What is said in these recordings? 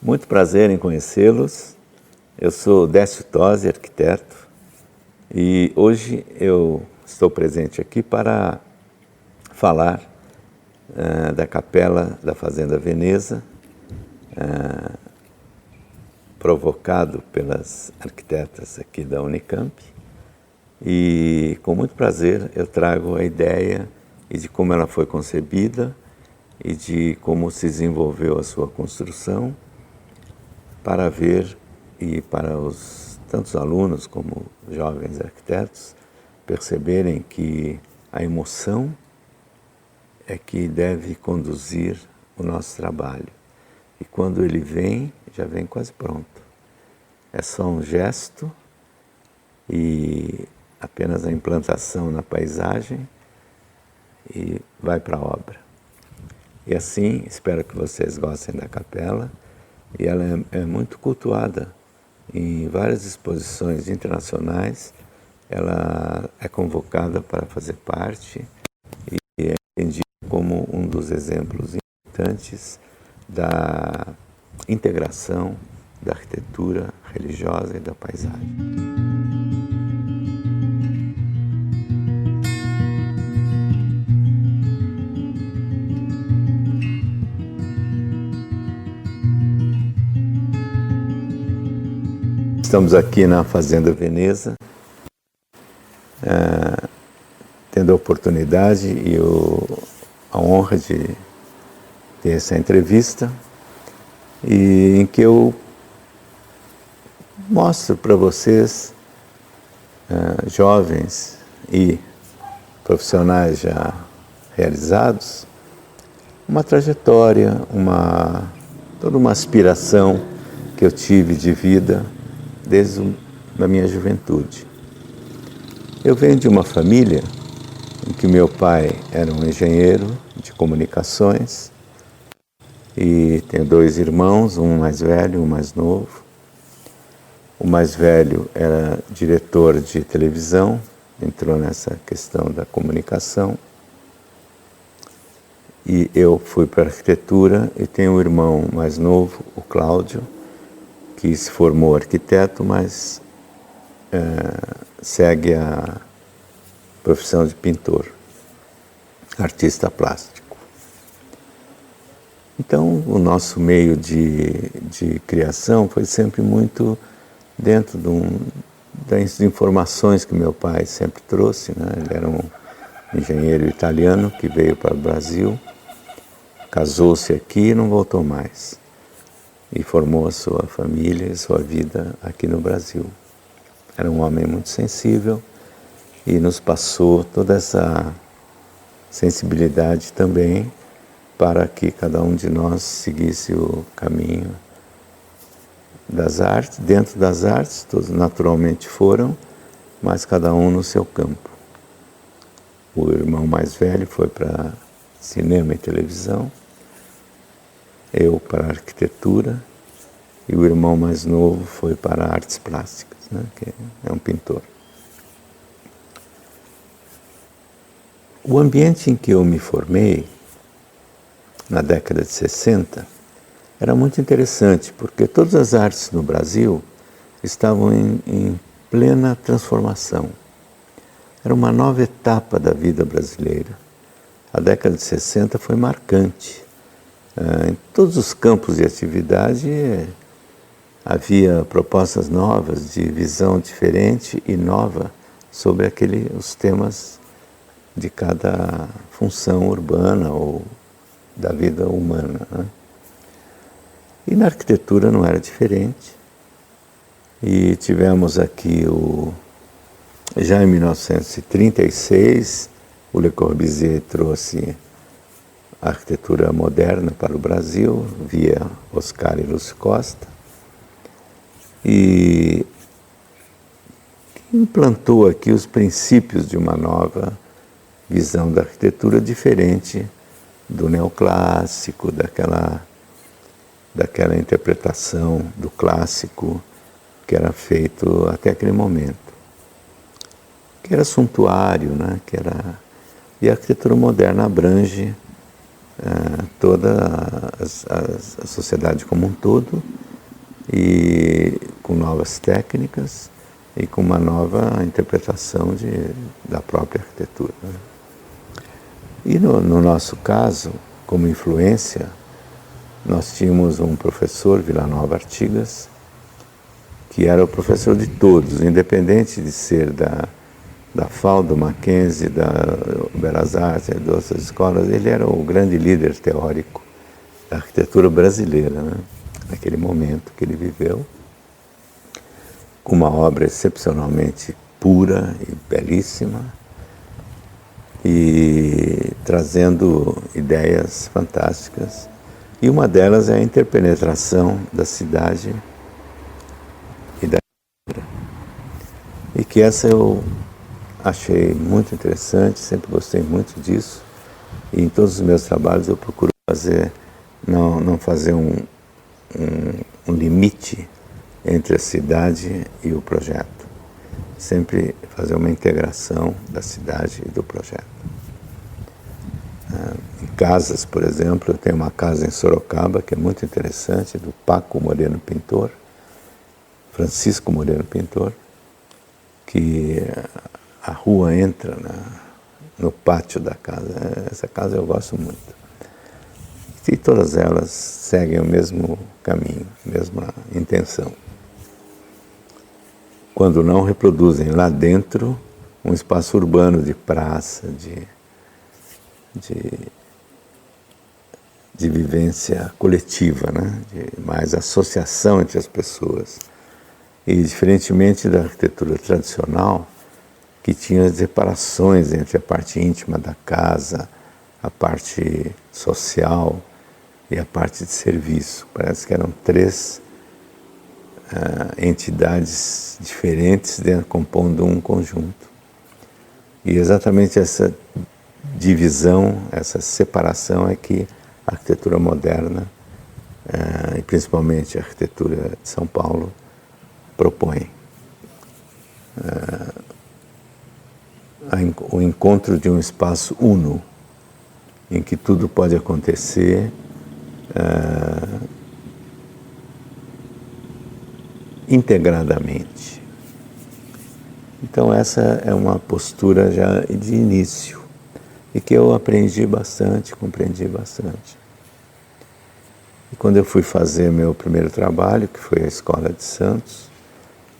Muito prazer em conhecê-los. Eu sou Décio Tosi, arquiteto, e hoje eu estou presente aqui para falar da capela da Fazenda Veneza, provocado pelas arquitetas aqui da Unicamp. E com muito prazer eu trago a ideia e de como ela foi concebida e de como se desenvolveu a sua construção, para ver e para os tantos alunos como jovens arquitetos perceberem que a emoção é que deve conduzir o nosso trabalho. E quando ele vem, já vem quase pronto. É só um gesto e apenas a implantação na paisagem e vai para a obra. E assim, espero que vocês gostem da capela. E ela é muito cultuada em várias exposições internacionais. Ela é convocada para fazer parte e é entendida como um dos exemplos importantes da integração da arquitetura religiosa e da paisagem. Estamos aqui na Fazenda Veneza, tendo a oportunidade e a honra de ter essa entrevista, e em que eu mostro para vocês, jovens e profissionais já realizados, uma trajetória, toda uma aspiração que eu tive de vida desde a minha juventude. Eu venho de uma família em que meu pai era um engenheiro de comunicações e tenho dois irmãos, um mais velho e um mais novo. O mais velho era diretor de televisão, entrou nessa questão da comunicação. E eu fui para a arquitetura e tenho um irmão mais novo, o Cláudio, que se formou arquiteto, mas segue a profissão de pintor, artista plástico. Então, o nosso meio de criação foi sempre muito dentro das informações que meu pai sempre trouxe, né? Ele era um engenheiro italiano que veio para o Brasil, casou-se aqui e não voltou mais. E formou a sua família e sua vida aqui no Brasil. Era um homem muito sensível e nos passou toda essa sensibilidade também para que cada um de nós seguisse o caminho das artes. Dentro das artes, todos naturalmente foram, mas cada um no seu campo. O irmão mais velho foi para cinema e televisão, eu para a arquitetura, e o irmão mais novo foi para artes plásticas, né, que é um pintor. O ambiente em que eu me formei, na década de 60, era muito interessante, porque todas as artes no Brasil estavam em plena transformação. Era uma nova etapa da vida brasileira. A década de 60 foi marcante. Em todos os campos de atividade havia propostas novas, de visão diferente e nova sobre os temas de cada função urbana ou da vida humana, né? E na arquitetura não era diferente. E tivemos aqui, já em 1936, o Le Corbusier trouxe a arquitetura moderna para o Brasil, via Oscar e Lúcio Costa, e implantou aqui os princípios de uma nova visão da arquitetura diferente do neoclássico, daquela interpretação do clássico que era feito até aquele momento, que era suntuário, né? E a arquitetura moderna abrange toda a sociedade como um todo, e com novas técnicas e com uma nova interpretação da própria arquitetura. E no nosso caso, como influência, nós tínhamos um professor, Vilanova Artigas, que era o professor de todos, independente de ser da FAU, do Mackenzie, da Belas Artes, de outras escolas. Ele era o grande líder teórico da arquitetura brasileira, né? Naquele momento que ele viveu, com uma obra excepcionalmente pura e belíssima, e trazendo ideias fantásticas. E uma delas é a interpenetração da cidade e da arquitetura. E que essa eu achei muito interessante, sempre gostei muito disso. E em todos os meus trabalhos eu procuro fazer, não fazer um limite entre a cidade e o projeto. Sempre fazer uma integração da cidade e do projeto. Em casas, por exemplo, eu tenho uma casa em Sorocaba que é muito interessante, do Paco Moreno Pintor, Francisco Moreno Pintor, que a rua entra no pátio da casa. Essa casa eu gosto muito. E todas elas seguem o mesmo caminho, a mesma intenção. Quando não reproduzem lá dentro um espaço urbano de praça, de vivência coletiva, né? De mais associação entre as pessoas. E diferentemente da arquitetura tradicional, que tinha as separações entre a parte íntima da casa, a parte social e a parte de serviço. Parece que eram três entidades diferentes compondo um conjunto. E exatamente essa divisão, essa separação é que a arquitetura moderna, e principalmente a arquitetura de São Paulo, propõe. O encontro de um espaço uno, em que tudo pode acontecer integradamente. Então essa é uma postura já de início e que eu aprendi bastante, compreendi bastante. E quando eu fui fazer meu primeiro trabalho, que foi a Escola de Santos,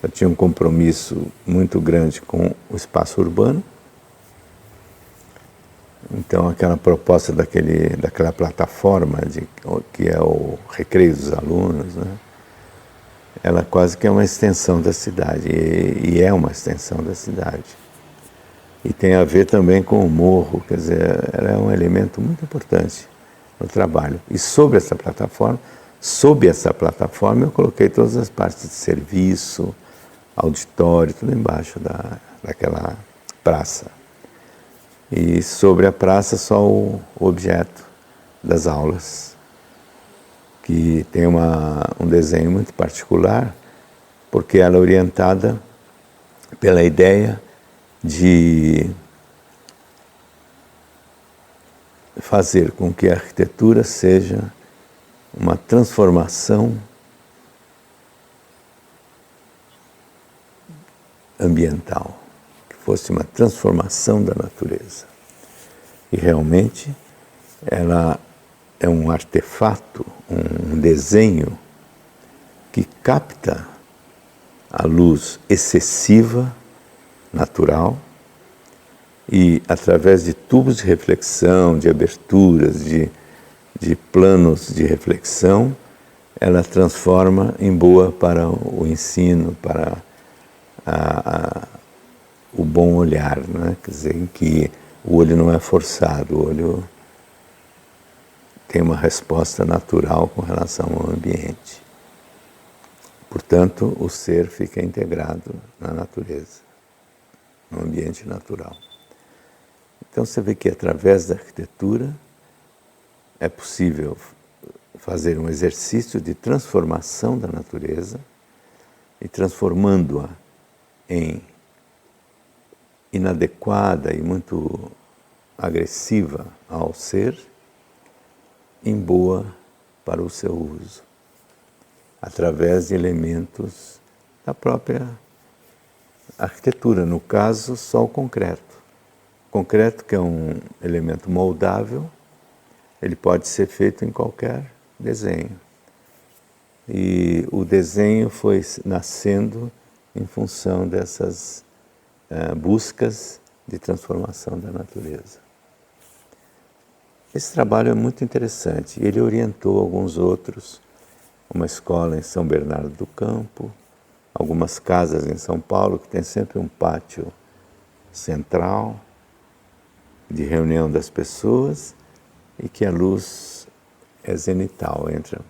eu tinha um compromisso muito grande com o espaço urbano. Então aquela proposta daquela plataforma que é o recreio dos alunos, né? Ela quase que é uma extensão da cidade, e é uma extensão da cidade. E tem a ver também com o morro, quer dizer, ela é um elemento muito importante no trabalho. E sob essa plataforma eu coloquei todas as partes de serviço, auditório, tudo embaixo daquela praça. E sobre a praça só o objeto das aulas, que tem um desenho muito particular, porque ela é orientada pela ideia de fazer com que a arquitetura seja uma transformação ambiental, que fosse uma transformação da natureza. E realmente ela é um artefato, um desenho que capta a luz excessiva, natural, e através de tubos de reflexão, de aberturas, de planos de reflexão, ela transforma em boa para o ensino, para o bom olhar, né? Quer dizer, em que o olho não é forçado, o olho tem uma resposta natural com relação ao ambiente. Portanto, o ser fica integrado na natureza, no ambiente natural. Então você vê que através da arquitetura é possível fazer um exercício de transformação da natureza e transformando-a em inadequada e muito agressiva ao ser, em boa para o seu uso. através de elementos da própria arquitetura, no caso, só o concreto. O concreto, que é um elemento moldável, ele pode ser feito em qualquer desenho. E o desenho foi nascendo em função dessas buscas de transformação da natureza. Esse trabalho é muito interessante. Ele orientou alguns outros, uma escola em São Bernardo do Campo, algumas casas em São Paulo, que tem sempre um pátio central de reunião das pessoas e que a luz é zenital, entra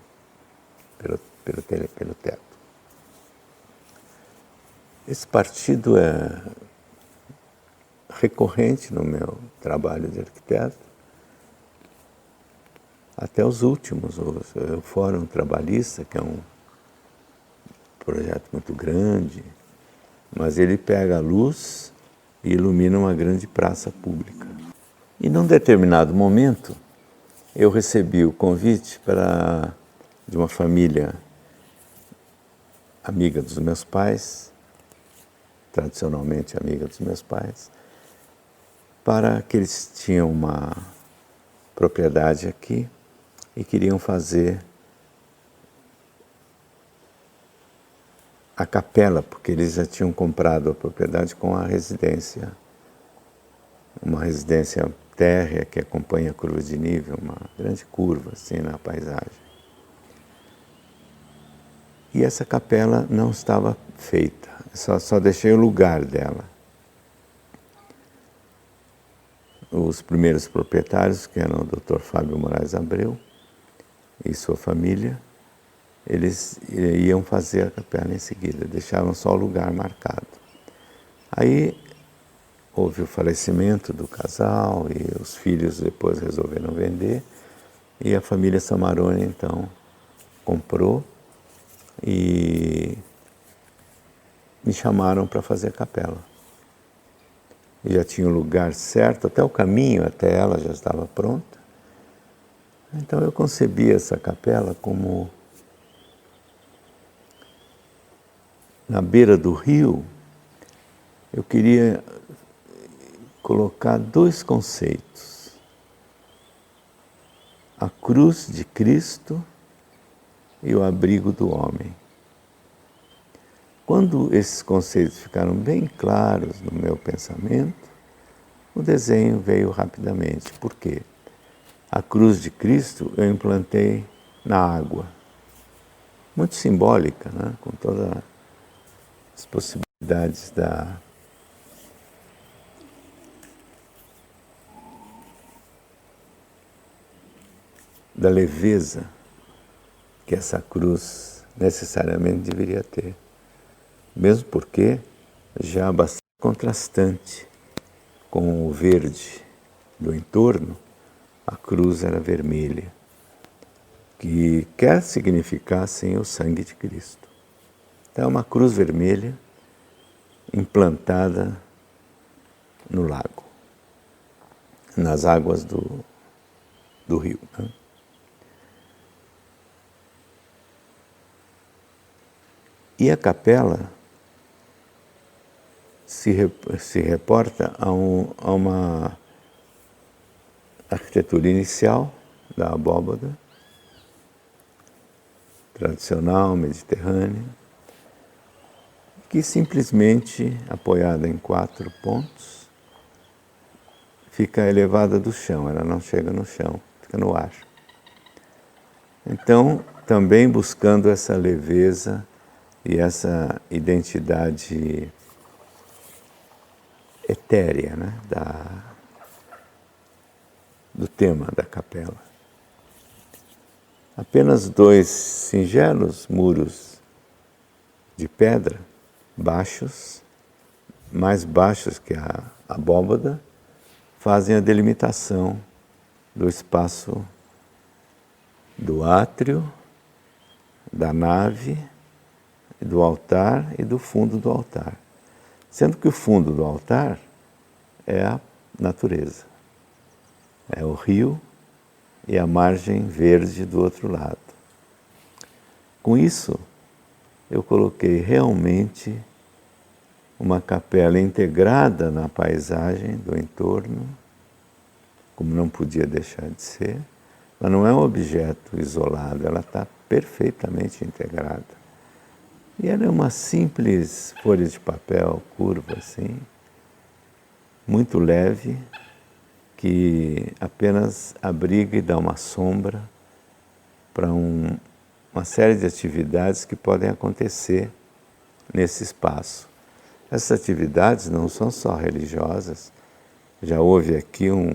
pelo teto. Esse partido é recorrente no meu trabalho de arquiteto, até os últimos, o Fórum Trabalhista, que é um projeto muito grande, mas ele pega a luz e ilumina uma grande praça pública. E num determinado momento, eu recebi o convite de uma família amiga dos meus pais, tradicionalmente amiga dos meus pais, para que eles tinham uma propriedade aqui e queriam fazer a capela, porque eles já tinham comprado a propriedade com a residência, uma residência térrea que acompanha a curva de nível, uma grande curva assim na paisagem. E essa capela não estava feita, só deixei o lugar dela. Os primeiros proprietários, que eram o Dr. Fábio Moraes Abreu e sua família, eles iam fazer a capela em seguida, deixaram só o lugar marcado. Aí houve o falecimento do casal e os filhos depois resolveram vender e a família Samarone então comprou e me chamaram para fazer a capela. E já tinha o lugar certo, até o caminho até ela já estava pronta. Então eu concebi essa capela como na beira do rio. Eu queria colocar dois conceitos: a cruz de Cristo e o abrigo do homem. Quando esses conceitos ficaram bem claros no meu pensamento, o desenho veio rapidamente. Por quê? A cruz de Cristo eu implantei na água, muito simbólica, né? Com todas as possibilidades da leveza que essa cruz necessariamente deveria ter. Mesmo porque já bastante contrastante com o verde do entorno, a cruz era vermelha, que quer significar assim o sangue de Cristo. Então é uma cruz vermelha implantada no lago, nas águas do rio, né? E a capela se reporta a uma arquitetura inicial da abóbada, tradicional, mediterrânea, que simplesmente, apoiada em 4 pontos, fica elevada do chão, ela não chega no chão, fica no ar. Então, também buscando essa leveza e essa identidade etérea, né, do tema da capela. Apenas 2 singelos muros de pedra, baixos, mais baixos que a abóbada, fazem a delimitação do espaço do átrio, da nave, do altar e do fundo do altar. Sendo que o fundo do altar é a natureza, é o rio e a margem verde do outro lado. Com isso, eu coloquei realmente uma capela integrada na paisagem do entorno, como não podia deixar de ser, mas não é um objeto isolado, ela está perfeitamente integrada. E ela é uma simples folha de papel curva, assim, muito leve, que apenas abriga e dá uma sombra para uma série de atividades que podem acontecer nesse espaço. Essas atividades não são só religiosas. Já houve aqui uma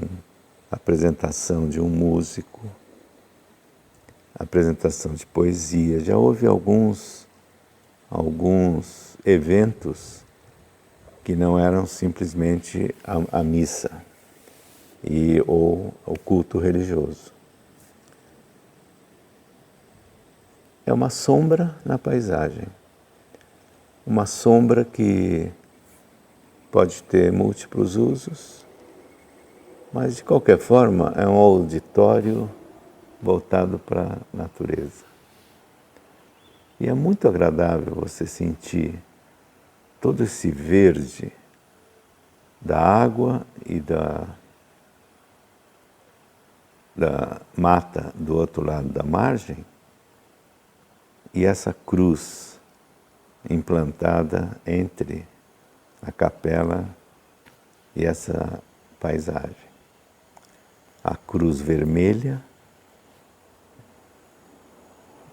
apresentação de um músico, apresentação de poesia, já houve alguns eventos que não eram simplesmente a missa ou o culto religioso. É uma sombra na paisagem. Uma sombra que pode ter múltiplos usos, mas de qualquer forma é um auditório voltado para a natureza. E é muito agradável você sentir todo esse verde da água e da mata do outro lado da margem, e essa cruz implantada entre a capela e essa paisagem. A cruz vermelha,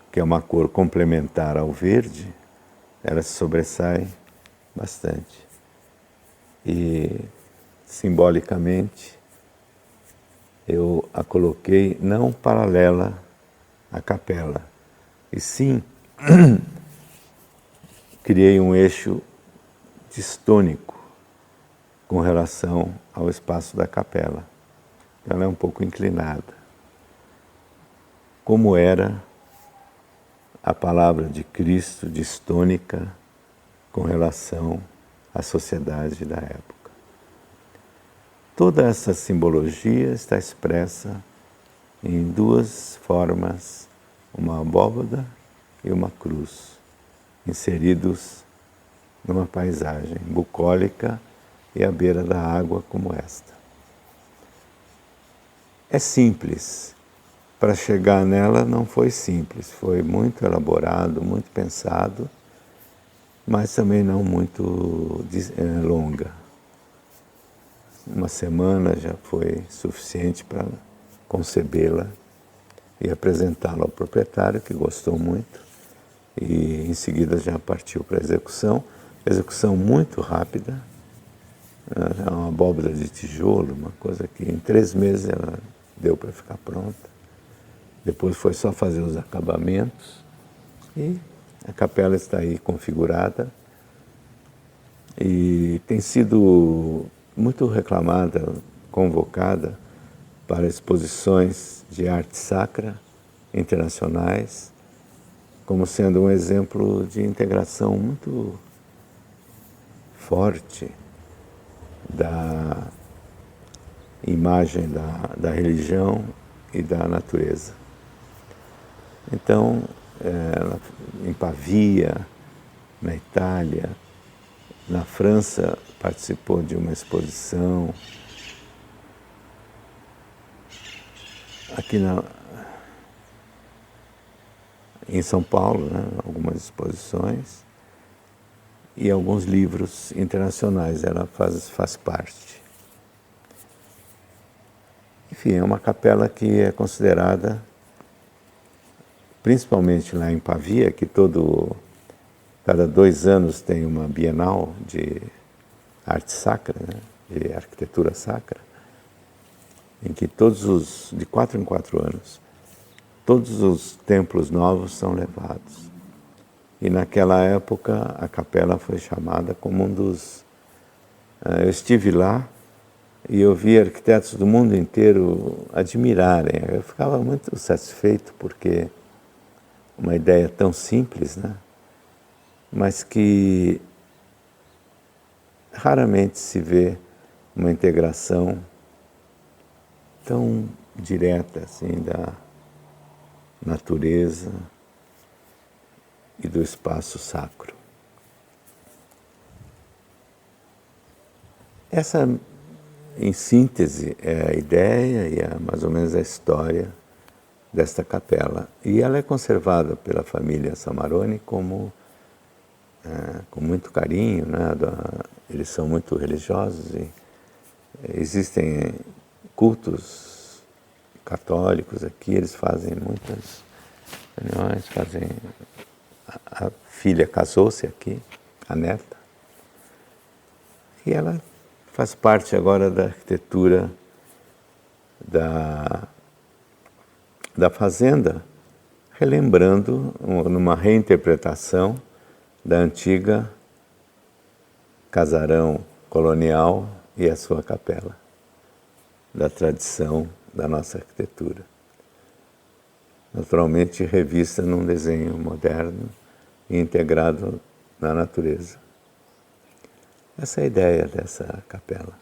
que é uma cor complementar ao verde, ela se sobressai bastante. E, simbolicamente, eu a coloquei não paralela à capela, e sim criei um eixo distônico com relação ao espaço da capela. Ela é um pouco inclinada. Como era a palavra de Cristo distônica com relação à sociedade da época. Toda essa simbologia está expressa em duas formas, uma abóbada e uma cruz, inseridos numa paisagem bucólica e à beira da água como esta. É simples. Para chegar nela não foi simples, foi muito elaborado, muito pensado, mas também não muito longa. Uma semana já foi suficiente para concebê-la e apresentá-la ao proprietário, que gostou muito, e em seguida já partiu para a execução muito rápida. É uma abóbora de tijolo, uma coisa que em 3 meses ela deu para ficar pronta. Depois foi só fazer os acabamentos e a capela está aí configurada e tem sido muito reclamada, convocada para exposições de arte sacra internacionais, como sendo um exemplo de integração muito forte da imagem da religião e da natureza. Então, em Pavia, na Itália, na França, participou de uma exposição. Aqui em São Paulo, né, algumas exposições e alguns livros internacionais, ela faz parte. Enfim, é uma capela que é considerada, principalmente lá em Pavia, que cada 2 anos tem uma Bienal de arte sacra, né, de arquitetura sacra, em que de 4 em 4 anos, todos os templos novos são levados. E naquela época a capela foi chamada como um dos... Eu estive lá e eu vi arquitetos do mundo inteiro admirarem. Eu ficava muito satisfeito porque uma ideia tão simples, né? Mas que raramente se vê uma integração tão direta assim da natureza e do espaço sacro. Essa, em síntese, é a ideia e é mais ou menos a história desta capela. E ela é conservada pela família Samarone com muito carinho, né? Eles são muito religiosos e existem cultos católicos aqui, eles fazem muitas reuniões, a filha casou-se aqui, a neta, e ela faz parte agora da arquitetura da fazenda, relembrando numa reinterpretação da antiga casarão colonial e a sua capela, da tradição da nossa arquitetura. Naturalmente revista num desenho moderno e integrado na natureza. Essa é a ideia dessa capela.